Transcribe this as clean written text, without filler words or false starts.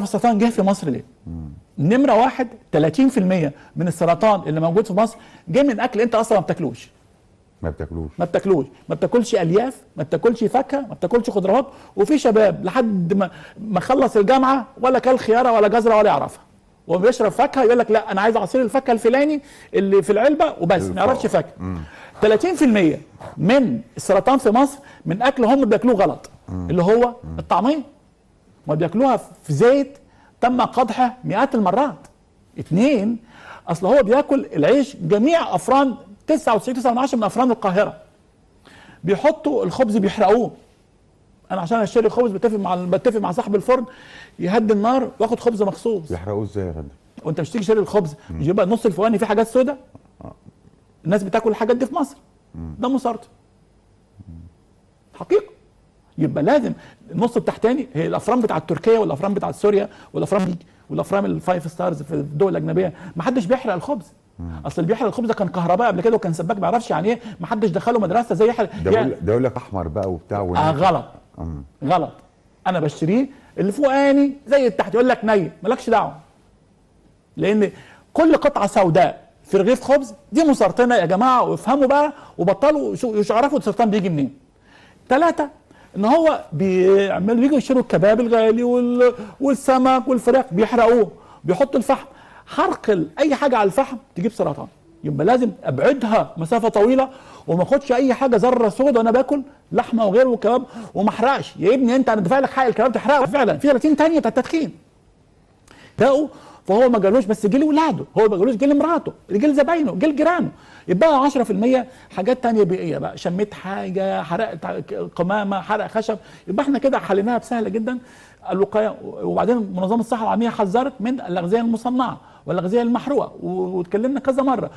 السرطان جه في مصر ليه؟ نمره واحد 30% من السرطان اللي موجود في مصر جه من اكل انت اصلا ما بتاكلوش. ما بتاكلش الياف، ما بتاكلش فاكهه، ما بتاكلش خضروات. وفي شباب لحد ما خلص الجامعه ولا كل خياره ولا جزره ولا يعرفها، وبيشرب فاكهه يقول لك لا انا عايز عصير الفاكهه الفلاني اللي في العلبه وبس، ما يعرفش فاكهه. 30% من السرطان في مصر من اكل هم بياكلوه غلط، اللي هو الطعميه، ما بياكلوها في زيت تم قدحه مئات المرات. 2 اصل هو بياكل العيش جميع افران 99.9 من افران القاهره، بيحطوا الخبز بيحرقوه. انا عشان اشتري خبز بتفق مع صاحب الفرن يهدي النار واخد خبز مخصوص. بيحرقوه ازاي يا فندم؟ وانت مش تيجي تشتري الخبز مش يبقى النص الفوقاني فيه حاجات سوداء؟ الناس بتاكل الحاجات دي في مصر، ده مسرطن حقيقه. يبقى لازم النص التحتاني هي الافران بتاعت تركيا والافران بتاعت سوريا والافران الفايف ستارز في الدول الاجنبيه، ما حدش بيحرق الخبز. اصل اللي بيحرق الخبز ده كان كهرباء قبل كده وكان سباك ما يعرفش يعني ايه، ما حدش دخله مدرسه زي يحرق ده يقول لك احمر بقى وبتاع غلط. غلط. انا بشتريه اللي فوقاني زي التحت، يقول لك ني، مالكش دعوه. لان كل قطعه سوداء في رغيف خبز دي مسرطنه يا جماعه، وافهموا بقى وبطلوا يعرفوا السرطان بيجي منين. 3 ان هو بييجوا يشتروا الكباب الغالي والسمك والفراخ بيحرقوه، بيحطوا الفحم. حرق اي حاجه على الفحم تجيب سرطان. يبقى لازم ابعدها مسافه طويله وما اخدش اي حاجه ذره سوداء وانا باكل لحمه وغيره وكباب وما احرقش. يا ابني انت انا دافع لك حق الكباب تحرقه فعلا. في 30 ثانيه بتاعت التدخين دقوا، فهو ما جالوش بس جه لاولاده، هو ما جالوش جه لمراته، جه لزباينه، جه لجيرانه. يبقى 10% حاجات ثانيه بيئيه بقى، شميت حاجه، حرقت قمامه، حرق خشب. يبقى احنا كده حليناها بسهله جدا الوقايه. وبعدين منظمه الصحه العالميه حذرت من الاغذيه المصنعه والاغذيه المحروقه واتكلمنا كذا مره.